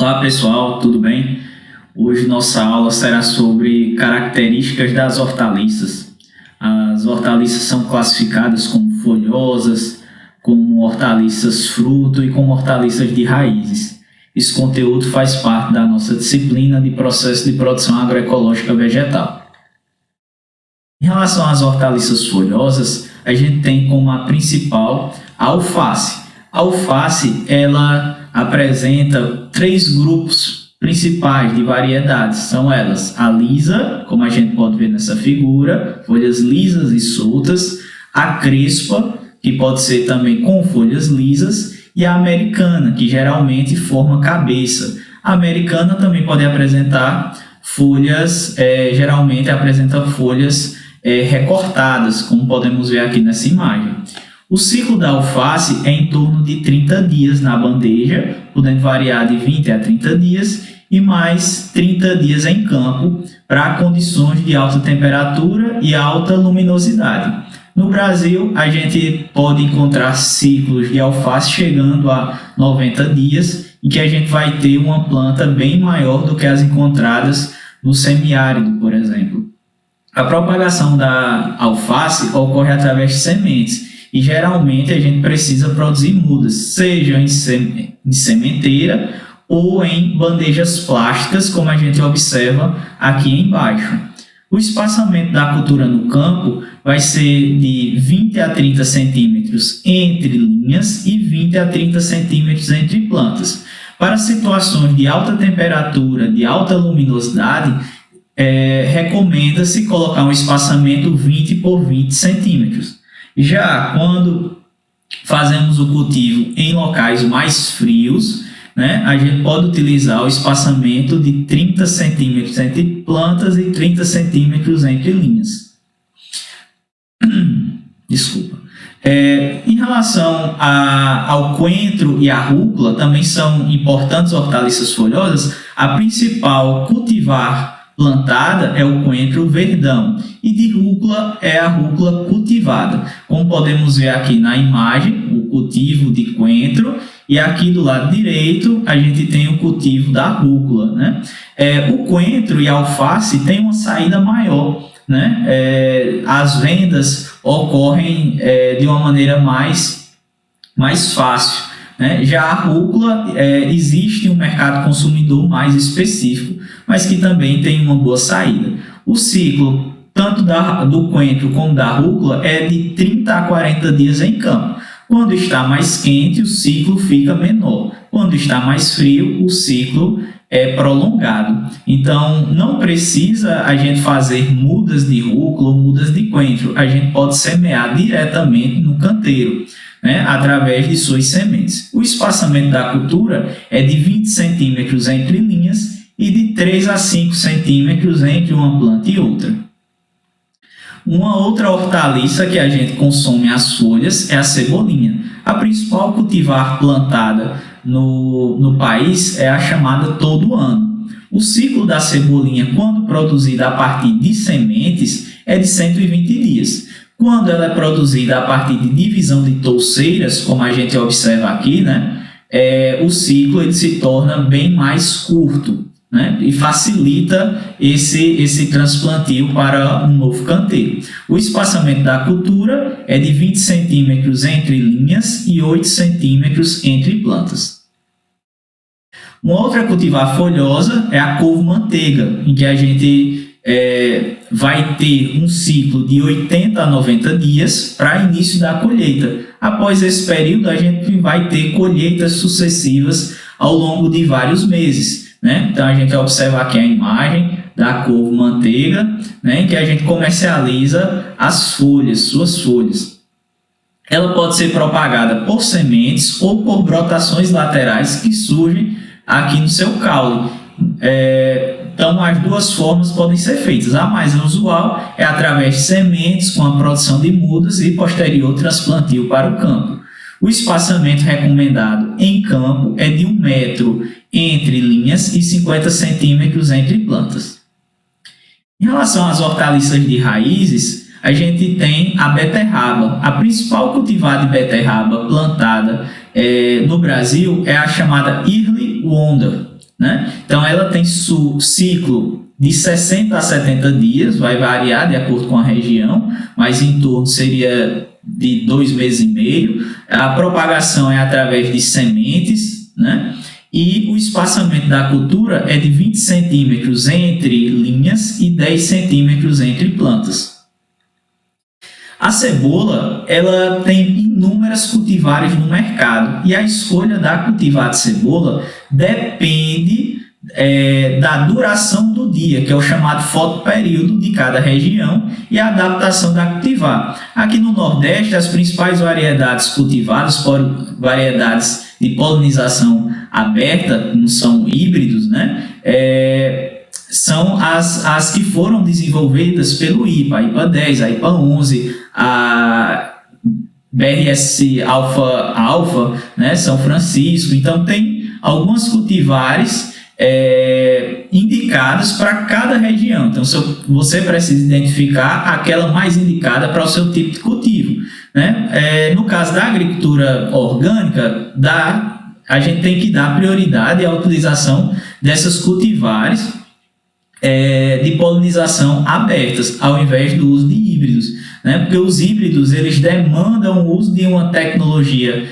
Olá pessoal, tudo bem? Hoje nossa aula será sobre características das hortaliças. As hortaliças são classificadas como folhosas, como hortaliças fruto e como hortaliças de raízes. Esse conteúdo faz parte da nossa disciplina de processo de produção agroecológica vegetal. Em relação às hortaliças folhosas, a gente tem como a principal a alface. A alface, ela apresenta três grupos principais de variedades. São elas a lisa, como a gente pode ver nessa figura, folhas lisas e soltas, a crespa, que pode ser também com folhas lisas, e a americana, que geralmente forma cabeça. A americana também pode apresentar folhas, geralmente apresenta folhas recortadas, como podemos ver aqui nessa imagem. O ciclo da alface é em torno de 30 dias na bandeja, podendo variar de 20 a 30 dias, e mais 30 dias em campo para condições de alta temperatura e alta luminosidade. No Brasil, a gente pode encontrar ciclos de alface chegando a 90 dias, em que a gente vai ter uma planta bem maior do que as encontradas no semiárido, por exemplo. A propagação da alface ocorre através de sementes, e geralmente a gente precisa produzir mudas, seja em sementeira ou em bandejas plásticas, como a gente observa aqui embaixo. O espaçamento da cultura no campo vai ser de 20 a 30 centímetros entre linhas e 20 a 30 centímetros entre plantas. Para situações de alta temperatura, de alta luminosidade, recomenda-se colocar um espaçamento 20 por 20 centímetros. Já quando fazemos o cultivo em locais mais frios, a gente pode utilizar o espaçamento de 30 centímetros entre plantas e 30 centímetros entre linhas. Desculpa. Em relação ao coentro e à rúcula, também são importantes hortaliças folhosas. A principal cultivar plantada é o coentro verdão e de rúcula é a rúcula cultivada. Como podemos ver aqui na imagem, o cultivo de coentro, e aqui do lado direito a gente tem o cultivo da rúcula. O coentro e a alface têm uma saída maior. As vendas ocorrem de uma maneira mais fácil. Já a rúcula, existe um mercado consumidor mais específico, mas que também tem uma boa saída. O ciclo, tanto do coentro como da rúcula, é de 30 a 40 dias em campo. Quando está mais quente, o ciclo fica menor. Quando está mais frio, o ciclo é prolongado. Então, não precisa a gente fazer mudas de rúcula ou mudas de coentro. A gente pode semear diretamente no canteiro, através de suas sementes. O espaçamento da cultura é de 20 centímetros entre linhas e de 3 a 5 centímetros entre uma planta e outra. Uma outra hortaliça que a gente consome as folhas é a cebolinha. A principal cultivar plantada no país é a chamada todo ano. O ciclo da cebolinha, quando produzida a partir de sementes, é de 120 dias. Quando ela é produzida a partir de divisão de touceiras, como a gente observa aqui, o ciclo ele se torna bem mais curto, e facilita esse transplantio para um novo canteiro. O espaçamento da cultura é de 20 centímetros entre linhas e 8 centímetros entre plantas. Uma outra cultivar folhosa é a couve-manteiga, em que a gente vai ter um ciclo de 80 a 90 dias para início da colheita. Após esse período, a gente vai ter colheitas sucessivas ao longo de vários meses. Então, a gente observa aqui a imagem da couve-manteiga, em que a gente comercializa as folhas, suas folhas. Ela pode ser propagada por sementes ou por brotações laterais que surgem aqui no seu caule. Então, as duas formas podem ser feitas. A mais usual é através de sementes com a produção de mudas e posterior transplantio para o campo. O espaçamento recomendado em campo é de 1 metro entre linhas e 50 centímetros entre plantas. Em relação às hortaliças de raízes, a gente tem a beterraba. A principal cultivar de beterraba plantada no Brasil é a chamada Early Wonder. né? Então, ela tem ciclo de 60 a 70 dias, vai variar de acordo com a região, mas em torno seria de 2 meses e meio. A propagação é através de sementes, né? E o espaçamento da cultura é de 20 centímetros entre linhas e 10 centímetros entre plantas. A cebola, ela tem inúmeras cultivares no mercado e a escolha da cultivar de cebola depende da duração do dia, que é o chamado fotoperíodo de cada região, e a adaptação da cultivar. Aqui no Nordeste, as principais variedades cultivadas foram variedades de polinização aberta, não são híbridos, né? São as que foram desenvolvidas pelo IPA, a IPA 10, a IPA 11, a BRS Alfa, né? São Francisco. Então, tem algumas cultivares indicadas para cada região. Então, você precisa identificar aquela mais indicada para o seu tipo de cultivo, né? No caso da agricultura orgânica, a gente tem que dar prioridade à utilização dessas cultivares de polinização abertas, ao invés do uso de híbridos, né? Porque os híbridos eles demandam o uso de uma tecnologia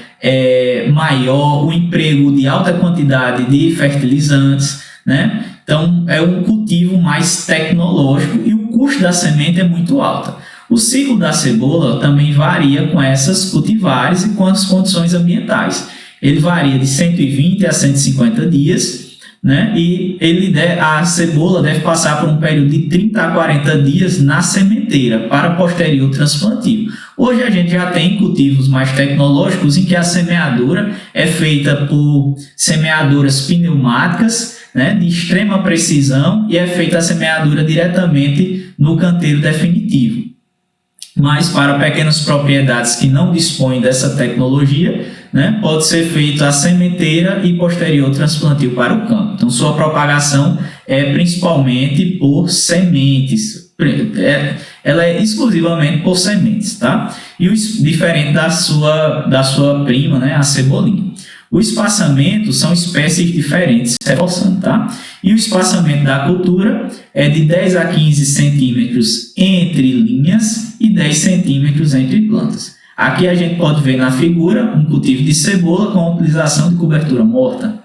maior, o emprego de alta quantidade de fertilizantes, né? Então, é um cultivo mais tecnológico e o custo da semente é muito alto. O ciclo da cebola também varia com essas cultivares e com as condições ambientais. Ele varia de 120 a 150 dias, né? E a cebola deve passar por um período de 30 a 40 dias na sementeira para posterior transplantio. Hoje a gente já tem cultivos mais tecnológicos em que a semeadura é feita por semeadoras pneumáticas, né, de extrema precisão, e é feita a semeadura diretamente no canteiro definitivo. Mas para pequenas propriedades que não dispõem dessa tecnologia, né, pode ser feita a sementeira e posterior transplantio para o campo. Então, sua propagação é principalmente por sementes. Ela é exclusivamente por sementes, tá? E diferente da sua prima, né, a cebolinha. O espaçamento são espécies diferentes, reforçando, tá? E o espaçamento da cultura é de 10 a 15 centímetros entre linhas e 10 centímetros entre plantas. Aqui a gente pode ver na figura um cultivo de cebola com a utilização de cobertura morta.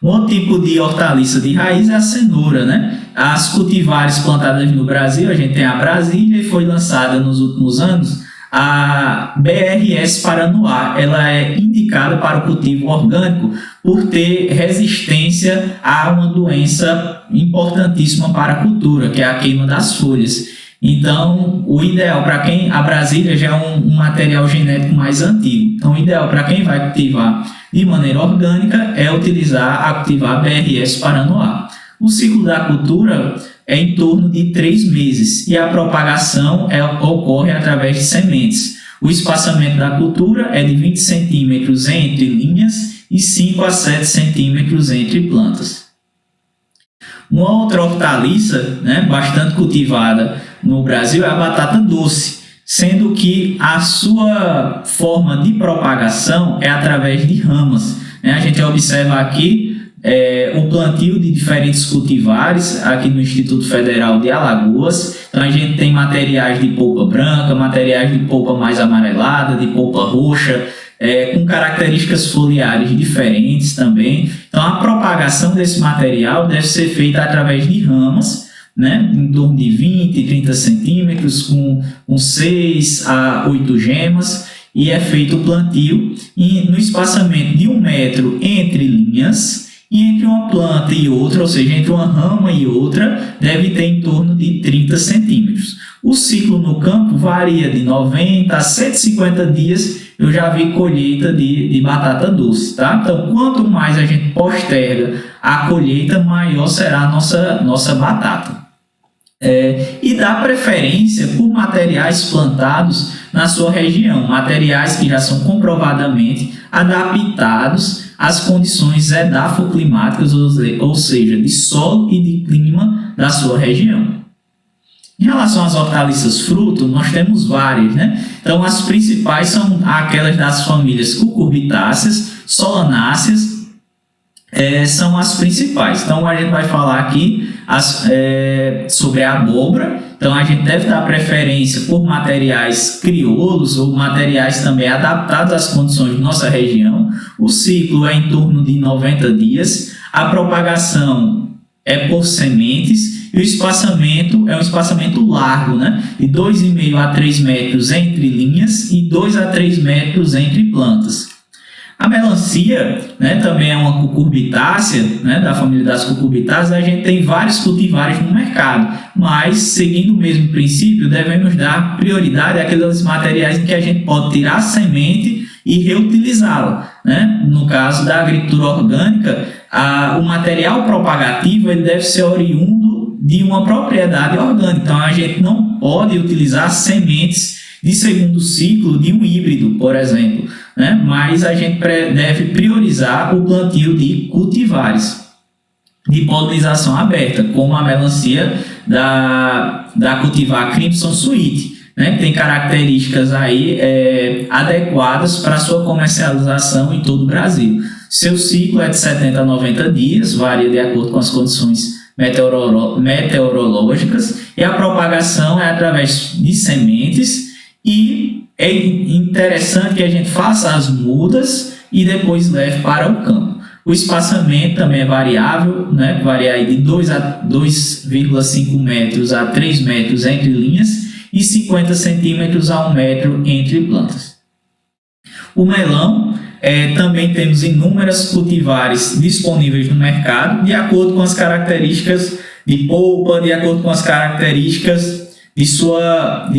Um outro tipo de hortaliça de raiz é a cenoura, né? As cultivares plantadas no Brasil, a gente tem a Brasília e foi lançada nos últimos anos a BRS Paranoá. Ela é indicada para o cultivo orgânico por ter resistência a uma doença importantíssima para a cultura, que é a queima das folhas. Então, o ideal para quem... A Brasília já é um material genético mais antigo. Então, o ideal para quem vai cultivar de maneira orgânica é a cultivar BRS Paranoá. O ciclo da cultura é em torno de 3 meses e a propagação ocorre através de sementes. O espaçamento da cultura é de 20 centímetros entre linhas e 5 a 7 centímetros entre plantas. Uma outra hortaliça, né, bastante cultivada no Brasil é a batata doce, sendo que a sua forma de propagação é através de ramas, né? A gente observa aqui o plantio de diferentes cultivares aqui no Instituto Federal de Alagoas. Então, a gente tem materiais de polpa branca, materiais de polpa mais amarelada, de polpa roxa, com características foliares diferentes também. Então, a propagação desse material deve ser feita através de ramas, né, em torno de 20, 30 centímetros, com 6 a 8 gemas, e é feito o plantio no espaçamento de 1 metro entre linhas, e entre uma planta e outra, ou seja, entre uma rama e outra, deve ter em torno de 30 centímetros. O ciclo no campo varia de 90 a 150 dias, eu já vi colheita de batata doce, tá? Então, quanto mais a gente posterga a colheita, maior será a nossa batata. E dá preferência por materiais plantados na sua região, materiais que já são comprovadamente adaptados às condições edafoclimáticas, ou seja, de solo e de clima da sua região. Em relação às hortaliças fruto, nós temos várias, né? Então, as principais são aquelas das famílias cucurbitáceas, solanáceas, são as principais. Então, a gente vai falar aqui sobre a abóbora. Então, a gente deve dar preferência por materiais crioulos ou materiais também adaptados às condições de nossa região. O ciclo é em torno de 90 dias. A propagação é por sementes e o espaçamento é um espaçamento largo, né? De 2,5 a 3 metros entre linhas e 2 a 3 metros entre plantas. A melancia, né, também é uma cucurbitácea, né, da família das cucurbitáceas. A gente tem vários cultivares no mercado, mas seguindo o mesmo princípio, devemos dar prioridade àqueles materiais em que a gente pode tirar a semente e reutilizá-la, né? No caso da agricultura orgânica, o material propagativo ele deve ser oriundo de uma propriedade orgânica. Então, a gente não pode utilizar sementes de segundo ciclo de um híbrido, por exemplo, né? Mas a gente deve priorizar o plantio de cultivares de polinização aberta, como a melancia da cultivar Crimson Sweet, né? Que tem características aí adequadas para sua comercialização em todo o Brasil. Seu ciclo é de 70 a 90 dias, varia de acordo com as condições meteorológicas, e a propagação é através de sementes. E é interessante que a gente faça as mudas e depois leve para o campo. O espaçamento também é variável, né? Varia aí de 2,5 metros a 3 metros entre linhas e 50 centímetros a 1 metro entre plantas. O melão, também temos inúmeras cultivares disponíveis no mercado, de acordo com as características de polpa, de acordo com as características de sua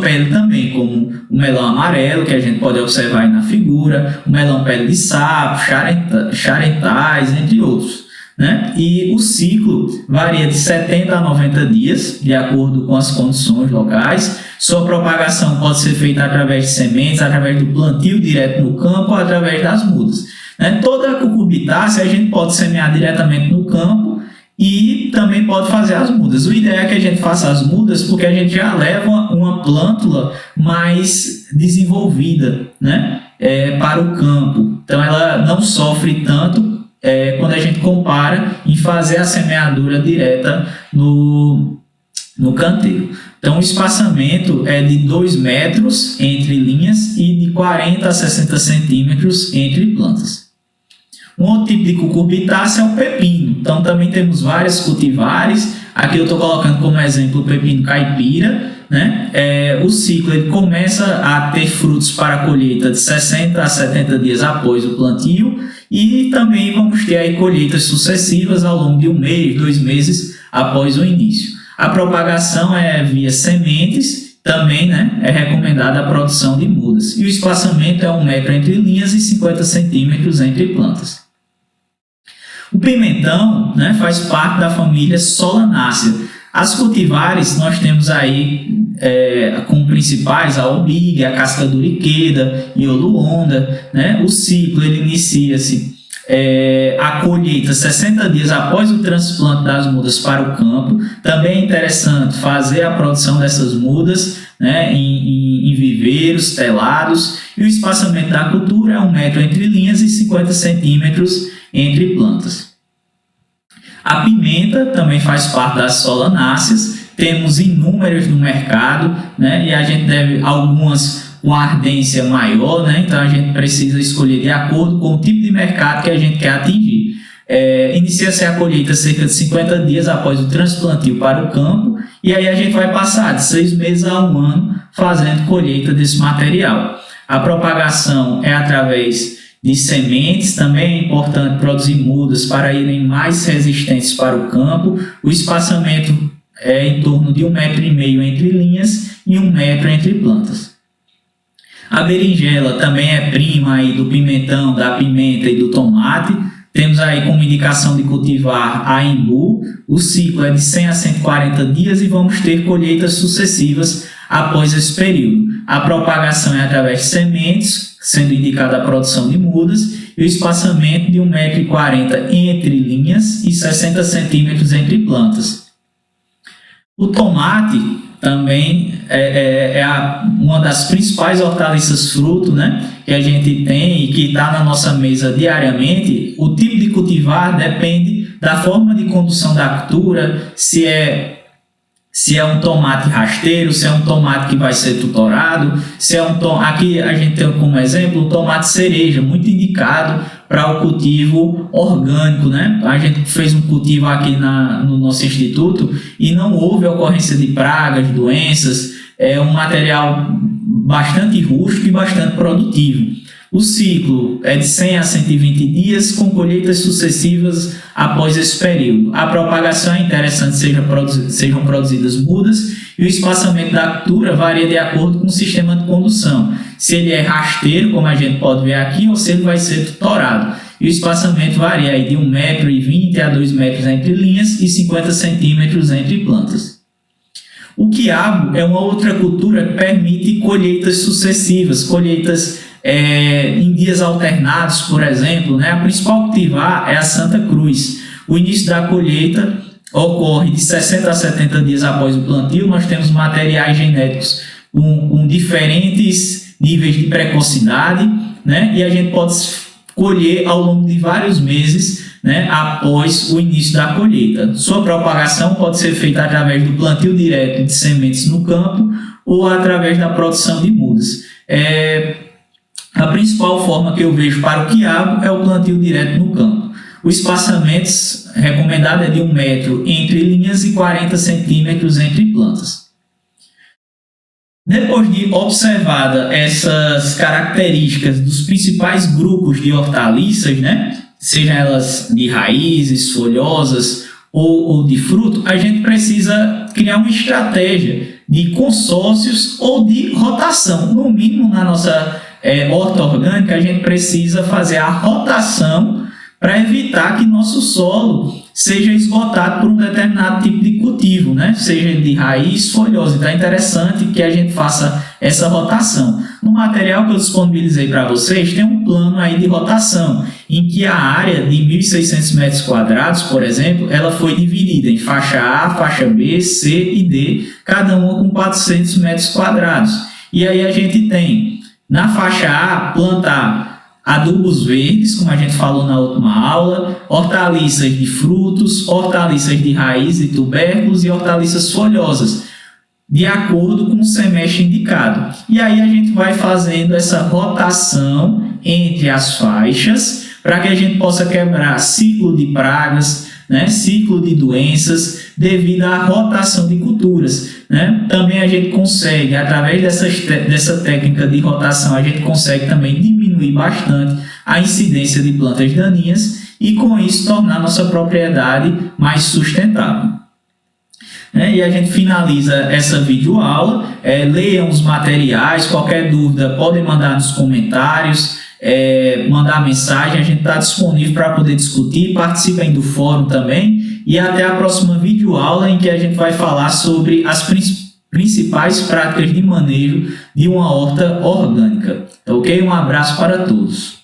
pele também, como o melão amarelo, que a gente pode observar aí na figura, o melão pele de sapo, charentais, entre outros, né? E o ciclo varia de 70 a 90 dias, de acordo com as condições locais. Sua propagação pode ser feita através de sementes, através do plantio direto no campo ou através das mudas, né? Toda a cucurbitácea a gente pode semear diretamente no campo e também pode fazer as mudas. O ideal é que a gente faça as mudas porque a gente já leva uma plântula mais desenvolvida, né, para o campo. Então, ela não sofre tanto quando a gente compara em fazer a semeadura direta no canteiro. Então, o espaçamento é de 2 metros entre linhas e de 40 a 60 centímetros entre plantas. Um outro tipo de cucurbitácea é o pepino. Então, também temos vários cultivares. Aqui eu estou colocando como exemplo o pepino caipira, né? O ciclo ele começa a ter frutos para a colheita de 60 a 70 dias após o plantio, e também vamos ter aí colheitas sucessivas ao longo de 1 mês, 2 meses após o início. A propagação é via sementes. Também, né, é recomendada a produção de mudas. E o espaçamento é 1 metro entre linhas e 50 centímetros entre plantas. O pimentão, né, faz parte da família Solanaceae. As cultivares nós temos aí como principais a albigue, a casca-duriqueda e a oluonda, né? O ciclo ele inicia-se a colheita 60 dias após o transplante das mudas para o campo. Também é interessante fazer a produção dessas mudas, né, em viveiros, telados, e o espaçamento da cultura é 1 metro entre linhas e 50 centímetros entre plantas. A pimenta também faz parte das solanáceas, temos inúmeras no mercado, né, e a gente deve algumas com ardência maior, né? Então a gente precisa escolher de acordo com o tipo de mercado que a gente quer atingir. Inicia-se a colheita cerca de 50 dias após o transplantio para o campo, e aí a gente vai passar de 6 meses a 1 ano fazendo colheita desse material. A propagação é através de sementes. Também é importante produzir mudas para irem mais resistentes para o campo. O espaçamento é em torno de 1,5 metro entre linhas e 1 metro entre plantas. A berinjela também é prima aí do pimentão, da pimenta e do tomate. Temos aí como indicação de cultivar a embu. O ciclo é de 100 a 140 dias e vamos ter colheitas sucessivas após esse período. A propagação é através de sementes, sendo indicada a produção de mudas, e o espaçamento de 1,40 m entre linhas e 60 centímetros entre plantas. O tomate também uma das principais hortaliças fruto, né, que a gente tem e que está na nossa mesa diariamente. O tipo de cultivar depende da forma de condução da cultura, se é um tomate rasteiro, se é um tomate que vai ser tutorado, se é aqui a gente tem como exemplo o tomate cereja, muito indicado para o cultivo orgânico, né? A gente fez um cultivo aqui no nosso instituto e não houve ocorrência de pragas, doenças, é um material bastante rústico e bastante produtivo. O ciclo é de 100 a 120 dias, com colheitas sucessivas após esse período. A propagação é interessante sejam produzidas mudas e o espaçamento da cultura varia de acordo com o sistema de condução. Se ele é rasteiro, como a gente pode ver aqui, ou se ele vai ser tutorado. E o espaçamento varia aí de 1,20 m a 2 metros entre linhas e 50 centímetros entre plantas. O quiabo é uma outra cultura que permite colheitas sucessivas, colheitas em dias alternados, por exemplo, né? A principal cultivar é a Santa Cruz. O início da colheita ocorre de 60 a 70 dias após o plantio. Nós temos materiais genéticos com diferentes níveis de precocidade, né? E a gente pode colher ao longo de vários meses, né, após o início da colheita. Sua propagação pode ser feita através do plantio direto de sementes no campo ou através da produção de mudas. A principal forma que eu vejo para o quiabo é o plantio direto no campo. O espaçamento recomendado é de 1 metro entre linhas e 40 centímetros entre plantas. Depois de observada essas características dos principais grupos de hortaliças, né, sejam elas de raízes, folhosas ou de fruto, a gente precisa criar uma estratégia de consórcios ou de rotação. No mínimo, na nossa horta orgânica, a gente precisa fazer a rotação para evitar que nosso solo seja esgotado por um determinado tipo de cultivo, né? Seja de raiz, folhosa. Então é interessante que a gente faça essa rotação. No material que eu disponibilizei para vocês, tem um plano aí de rotação, em que a área de 1.600 metros quadrados, por exemplo, ela foi dividida em faixa A, faixa B, C e D, cada uma com 400 metros quadrados. E aí a gente tem, na faixa A, plantar adubos verdes, como a gente falou na última aula, hortaliças de frutos, hortaliças de raiz e tubérculos e hortaliças folhosas, de acordo com o semestre indicado. E aí a gente vai fazendo essa rotação entre as faixas para que a gente possa quebrar ciclo de pragas, né, ciclo de doenças, devido à rotação de culturas, né? Também a gente consegue, através dessa técnica de rotação, a gente consegue também diminuir bastante a incidência de plantas daninhas e, com isso, tornar nossa propriedade mais sustentável. E a gente finaliza essa videoaula. Leiam os materiais, qualquer dúvida podem mandar nos comentários, mandar mensagem, a gente está disponível para poder discutir, participem do fórum também, e até a próxima videoaula, em que a gente vai falar sobre as principais práticas de manejo de uma horta orgânica. Ok? Um abraço para todos.